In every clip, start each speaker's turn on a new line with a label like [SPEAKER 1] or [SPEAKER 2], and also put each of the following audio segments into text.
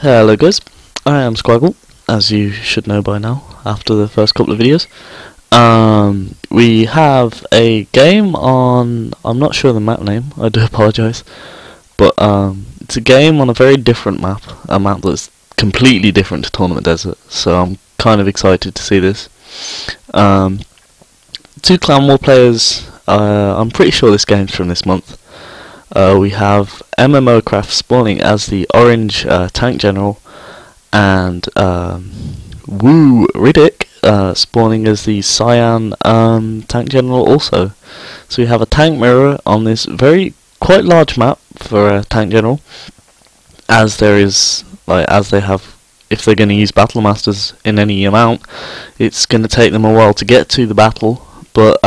[SPEAKER 1] Hello guys, I am Squaggle, as you should know by now after the first couple of videos. We have a game on, I'm not sure the map name, I do apologise, but it's a game on a very different map, a map that's completely different to Tournament Desert, so I'm kind of excited to see this. Two Clan War players, I'm pretty sure this game's from this month. We have mmO-Craft spawning as the orange tank general, and Riddick spawning as the cyan tank general also. So we have a tank mirror on this quite large map for a tank general, as there is, as they have, if they're going to use battle masters in any amount, it's going to take them a while to get to the battle. But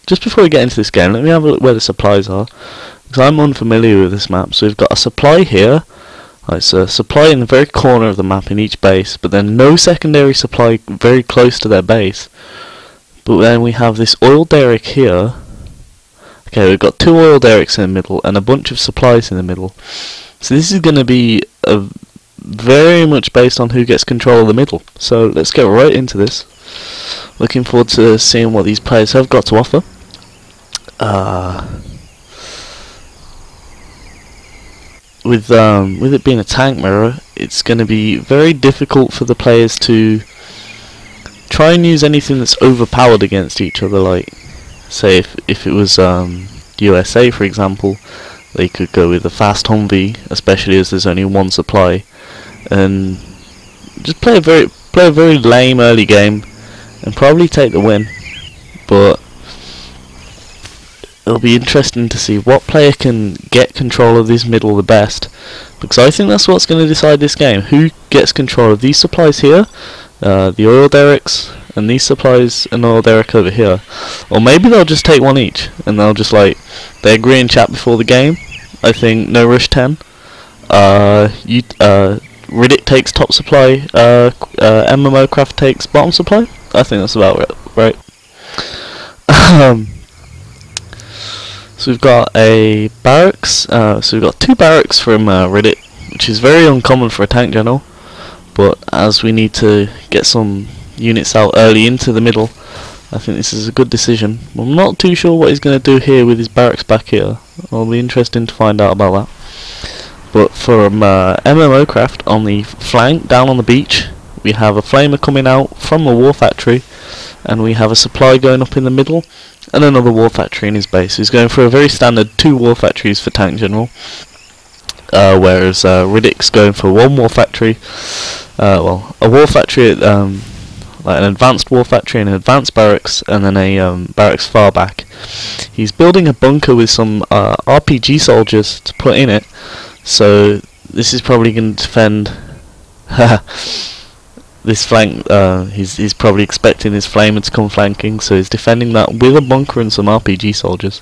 [SPEAKER 1] just before we get into this game, let me have a look where the supplies are, because I'm unfamiliar with this map. So we've got a supply here, so a supply in the very corner of the map in each base, but then no secondary supply very close to their base. But then we have this oil derrick here. Okay, we've got two oil derricks in the middle and a bunch of supplies in the middle. So this is going to be very much based on who gets control of the middle. So let's get right into this. Looking forward to seeing what these players have got to offer. With it being a tank mirror, it's going to be very difficult for the players to try and use anything that's overpowered against each other. Like, say if it was USA, for example, they could go with a fast Humvee, especially as there's only one supply, and just play a very lame early game and probably take the win. But it'll be interesting to see what player can get control of this middle the best, because I think that's what's going to decide this game. Who gets control of these supplies here, the oil derricks, and these supplies and oil derrick over here. Or maybe they'll just take one each, and they'll just they agree and chat before the game. I think no rush 10. Riddick takes top supply, mmO-Craft takes bottom supply. I think that's about right. So we've got a barracks, so we've got two barracks from Riddick, which is very uncommon for a tank general, but as we need to get some units out early into the middle, I think this is a good decision. I'm not too sure what he's going to do here with his barracks back here. It'll be interesting to find out about that. But from mmO-Craft, on the flank down on the beach, we have a flamer coming out from a war factory, and we have a supply going up in the middle, and another war factory in his base. He's going for a very standard 2 war factories for tank general, whereas Riddick's going for 1 war factory. Well, a war factory, like an advanced war factory and an advanced barracks, and then a barracks far back. He's building a bunker with some RPG soldiers to put in it, so this is probably going to defend this flank. He's probably expecting his flamer to come flanking, so he's defending that with a bunker and some RPG soldiers.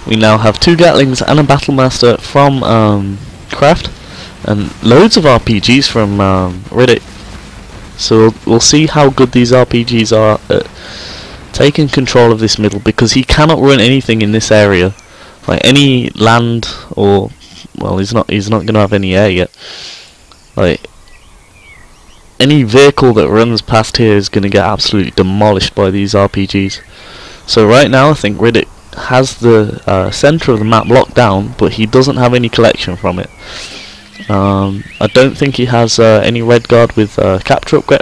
[SPEAKER 1] We now have 2 Gatlings and a Battlemaster from Craft, and loads of RPGs from Riddick. So we'll see how good these RPGs are at taking control of this middle, because he cannot run anything in this area, like any land, or well, he's not going to have any air yet. Like, any vehicle that runs past here is going to get absolutely demolished by these RPGs. So right now I think Riddick has the centre of the map locked down, but he doesn't have any collection from it. I don't think he has any red guard with capture upgrade.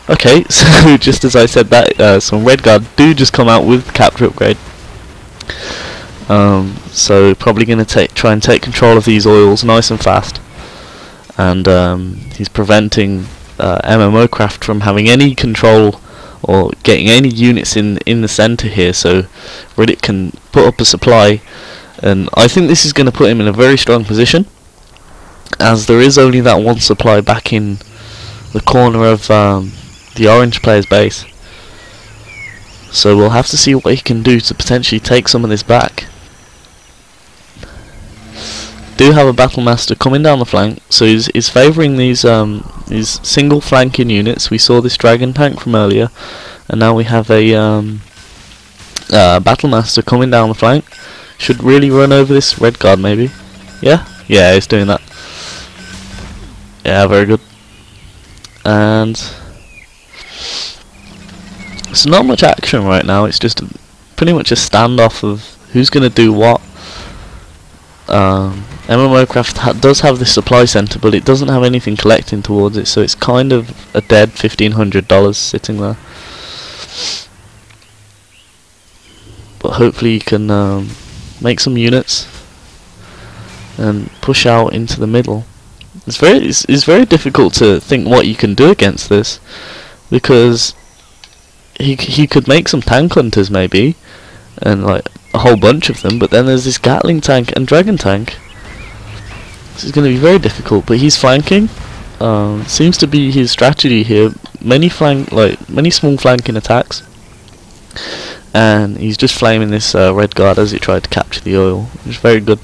[SPEAKER 1] Okay, so just as I said that, some red guard do just come out with capture upgrade. So probably going to try and take control of these oils nice and fast. And he's preventing mmO-Craft from having any control or getting any units in the centre here, so Riddick can put up a supply, and I think this is going to put him in a very strong position, as there is only that one supply back in the corner of the orange player's base. So we'll have to see what he can do to potentially take some of this back. Do have a Battlemaster coming down the flank, so he's favouring these single flanking units. We saw this dragon tank from earlier, and now we have a Battlemaster coming down the flank. Should really run over this red guard maybe. Yeah? Yeah, he's doing that. Yeah, very good. And it's not much action right now, it's just pretty much a standoff of who's going to do what. mmO-Craft does have this supply center, but it doesn't have anything collecting towards it, so it's kind of a dead $1,500 sitting there. But hopefully you can make some units and push out into the middle. It's very difficult to think what you can do against this, because he could make some tank hunters maybe, and like a whole bunch of them, but then there's this Gatling tank and Dragon tank. This is going to be very difficult, but he's flanking. Seems to be his strategy here. Many small flanking attacks, and he's just flaming this red guard as he tried to capture the oil, which is very good.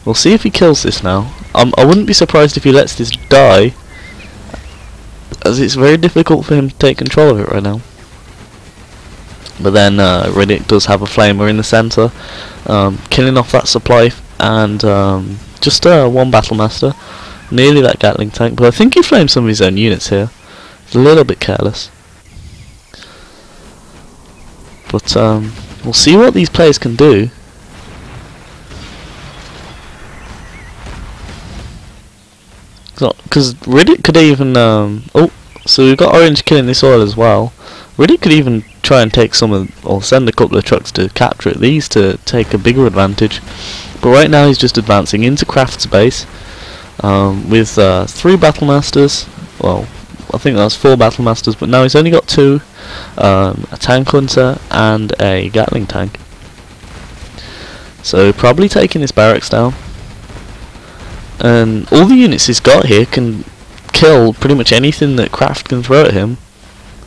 [SPEAKER 1] We'll see if he kills this now. I wouldn't be surprised if he lets this die, as it's very difficult for him to take control of it right now. But then Riddick does have a flamer in the centre, killing off that supply, and just one Battlemaster, nearly that Gatling tank, but I think he flamed some of his own units here. He's a little bit careless. But we'll see what these players can do. Because Riddick could even oh, so we've got Orange killing this oil as well. Riddick could even try and take some of, or send a couple of trucks to capture these to take a bigger advantage. But right now he's just advancing into Craft's base with 3 Battlemasters. Well, I think that's 4 Battlemasters, but now he's only got 2, a Tank Hunter and a Gatling tank. So probably taking his barracks down. And all the units he's got here can kill pretty much anything that Craft can throw at him.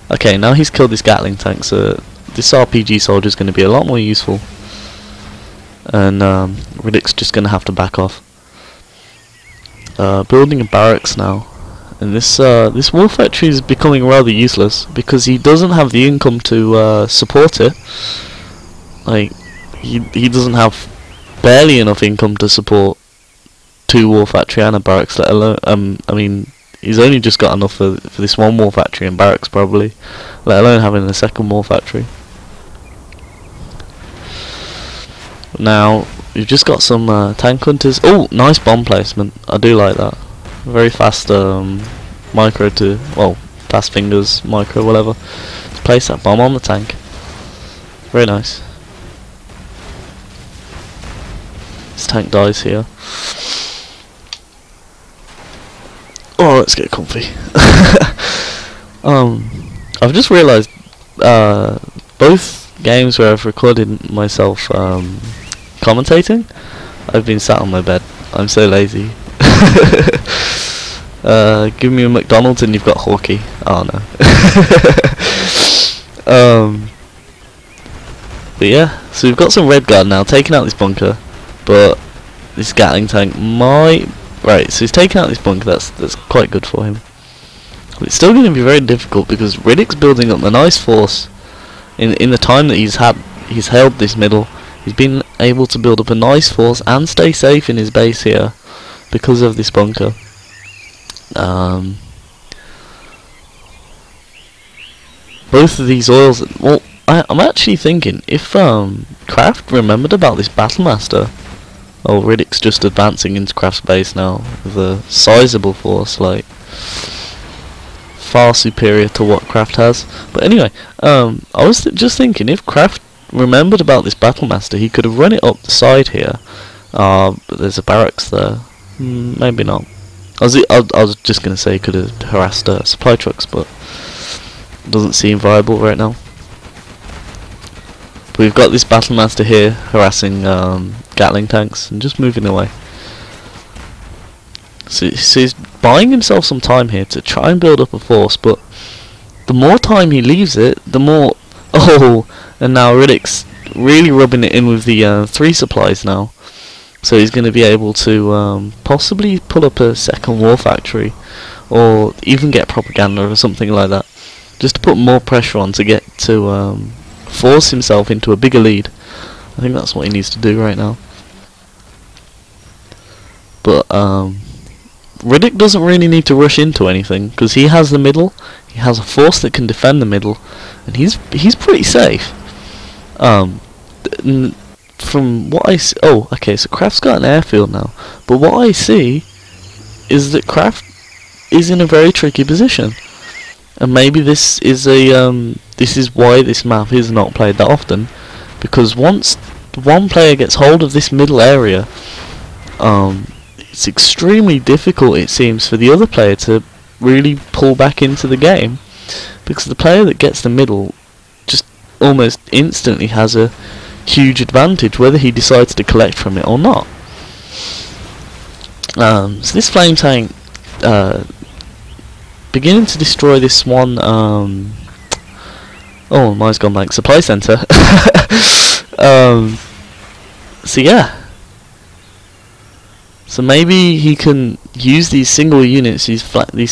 [SPEAKER 1] Okay, now he's killed this Gatling tank, so this RPG soldier is going to be a lot more useful. And Riddick's just going to have to back off. Building a barracks now, and this war factory is becoming rather useless because he doesn't have the income to support it. Like he doesn't have barely enough income to support 2 war factory and a barracks, let alone I mean, he's only just got enough for this 1 war factory and barracks probably, let alone having a 2nd war factory. Now we've just got some tank hunters. Oh, nice bomb placement. I do like that. Very fast micro to, well, fast fingers, micro, whatever. Let's place that bomb on the tank. Very nice. This tank dies here. Oh, let's get comfy. I've just realised both games where I've recorded myself commentating, I've been sat on my bed. I'm so lazy. Give me a McDonald's and you've got Hawkeye. Oh no. But yeah, so we've got some red guard now taking out this bunker, but this Gatling tank might. Right, so he's taking out this bunker. That's quite good for him. But it's still going to be very difficult because Riddick's building up a nice force. In the time that he's held this middle, he's been able to build up a nice force and stay safe in his base here because of this bunker. Both of these oils. Well, I'm actually thinking if Craft remembered about this Battlemaster. Oh, Riddick's just advancing into Craft's base now with a sizable force, like far superior to what Craft has. But anyway, I was just thinking if Craft remembered about this Battlemaster, he could have run it up the side here. But there's a barracks there. Maybe not. I was just gonna say he could have harassed supply trucks, but it doesn't seem viable right now. But we've got this Battlemaster here harassing Gatling tanks and just moving away. So he's buying himself some time here to try and build up a force, but the more time he leaves it, the more. Oh, and now Riddick's really rubbing it in with the 3 supplies now. So he's going to be able to possibly pull up a 2nd war factory, or even get propaganda or something like that, just to put more pressure on to get to force himself into a bigger lead. I think that's what he needs to do right now. But Riddick doesn't really need to rush into anything because he has the middle. He has a force that can defend the middle, and he's pretty safe. From what I see, oh, okay, so Craft's got an airfield now, but what I see is that Craft is in a very tricky position, and maybe this is why this map is not played that often, because once one player gets hold of this middle area, it's extremely difficult, it seems, for the other player to really pull back into the game, because the player that gets the middle just almost instantly has a huge advantage, whether he decides to collect from it or not. So this flame tank beginning to destroy this one. Oh, mine's gone blank. Supply center. So yeah. So maybe he can use these single units, these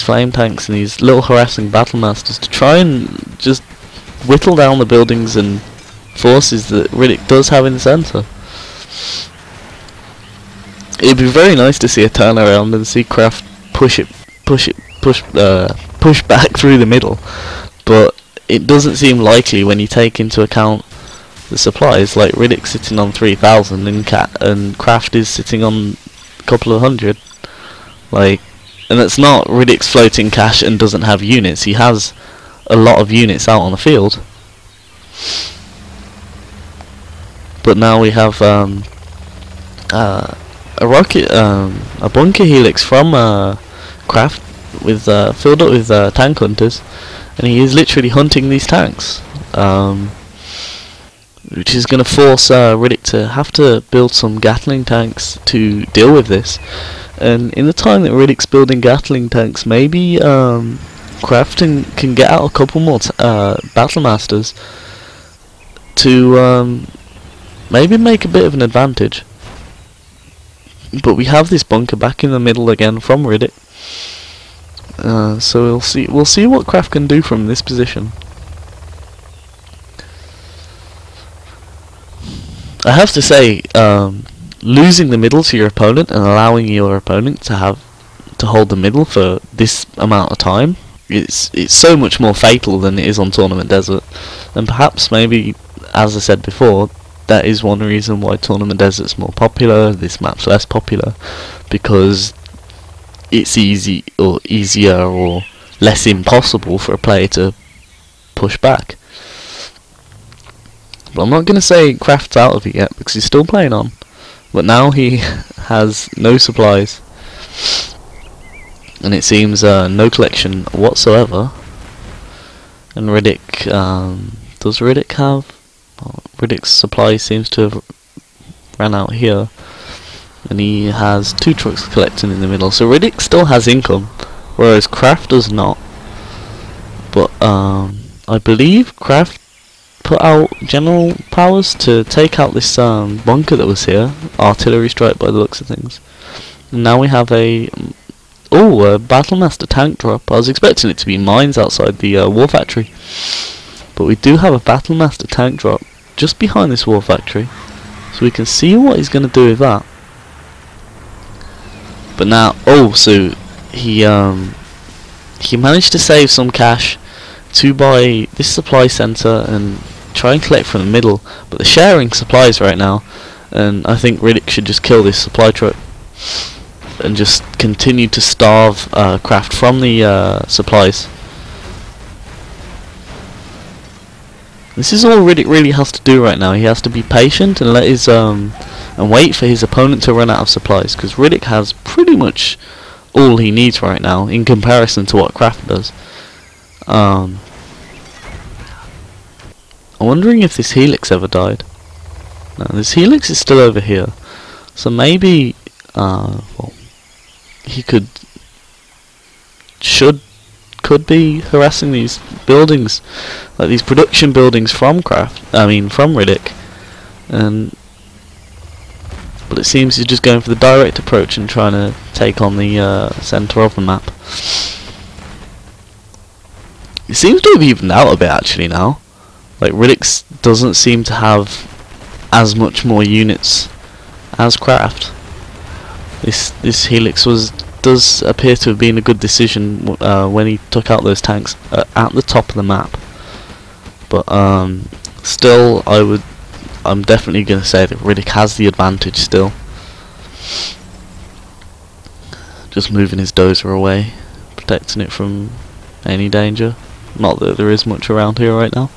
[SPEAKER 1] flame tanks and these little harassing battle masters to try and just whittle down the buildings and forces that Riddick does have in the centre. It'd be very nice to see a turnaround and see Craft push back through the middle, but it doesn't seem likely when you take into account the supplies. Like Riddick sitting on 3,000 and Craft is sitting on a couple of hundred. Like, and it's not Riddick's floating cash and doesn't have units. He has a lot of units out on the field. But now we have a bunker helix from Craft with filled up with tank hunters, and he is literally hunting these tanks, which is going to force Riddick to have to build some Gatling tanks to deal with this. And in the time that Riddick's building Gatling tanks, maybe Craft can get out a couple more battle masters to maybe make a bit of an advantage. But we have this bunker back in the middle again from Riddick. So we'll see what Craft can do from this position. I have to say, losing the middle to your opponent and allowing your opponent to hold the middle for this amount of time, it's so much more fatal than it is on Tournament Desert. And perhaps maybe, as I said before, that is one reason why Tournament Desert's more popular, this map's less popular, because it's easier or less impossible for a player to push back. But I'm not going to say Craft's out of it yet, because he's still playing on. But now he has no supplies, and it seems no collection whatsoever. And Riddick, does Riddick have? Riddick's supply seems to have ran out here, and he has 2 trucks collecting in the middle. So Riddick still has income, whereas Craft does not. But I believe Craft put out general powers to take out this bunker that was here, artillery strike by the looks of things. And now we have a Battlemaster tank drop. I was expecting it to be mines outside the war factory, but we do have a Battlemaster tank drop just behind this war factory, so we can see what he's going to do with that. But now, so he managed to save some cash to buy this supply center and try and collect from the middle, but they're sharing supplies right now, and I think Riddick should just kill this supply truck and just continue to starve Craft from the supplies. This is all Riddick really has to do right now. He has to be patient and let his and wait for his opponent to run out of supplies, because Riddick has pretty much all he needs right now in comparison to what Craft does. I'm wondering if this helix ever died. No, this helix is still over here, so maybe well, he could be harassing these buildings, like these production buildings from Riddick, but it seems he's just going for the direct approach and trying to take on the centre of the map. It seems to have evened out a bit actually now. Like Riddick doesn't seem to have as much more units as Craft. This Helix does appear to have been a good decision when he took out those tanks at the top of the map. But still, I'm definitely going to say that Riddick has the advantage still. Just moving his dozer away, protecting it from any danger. Not that there is much around here right now.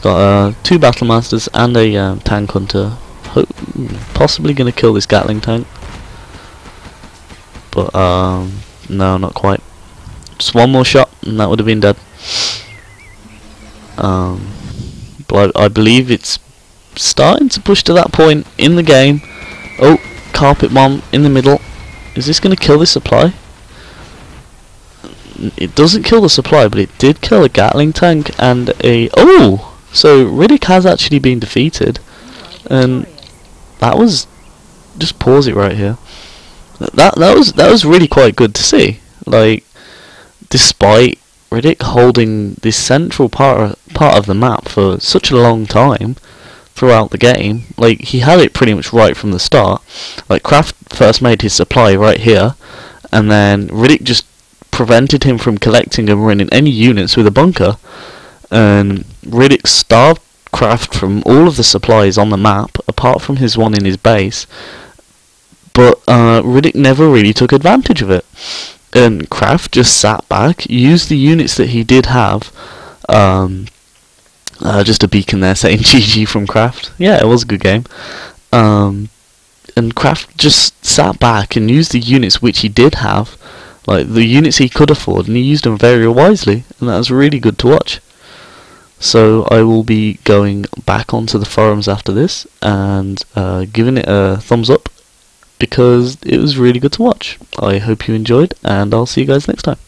[SPEAKER 1] Got 2 battle masters and a tank hunter. Possibly going to kill this Gatling tank, but no, not quite. Just one more shot and that would have been dead. But I believe it's starting to push to that point in the game. Oh, carpet bomb in the middle. Is this going to kill this supply? It doesn't kill the supply, but it did kill a Gatling tank and a... Oh! So Riddick has actually been defeated, and that was... Just pause it right here. That was really quite good to see. Like, despite Riddick holding this central part of the map for such a long time throughout the game, like he had it pretty much right from the start. Like Craft first made his supply right here, and then Riddick just prevented him from collecting and running any units with a bunker, and Riddick starved Craft from all of the supplies on the map apart from his one in his base, but Riddick never really took advantage of it, and Craft just sat back, used the units that he did have. Just a beacon there saying GG from Craft. Yeah, it was a good game. And Craft just sat back and used the units which he did have, like the units he could afford, and he used them very wisely, and that was really good to watch. So I will be going back onto the forums after this and giving it a thumbs up, because it was really good to watch. I hope you enjoyed, and I'll see you guys next time.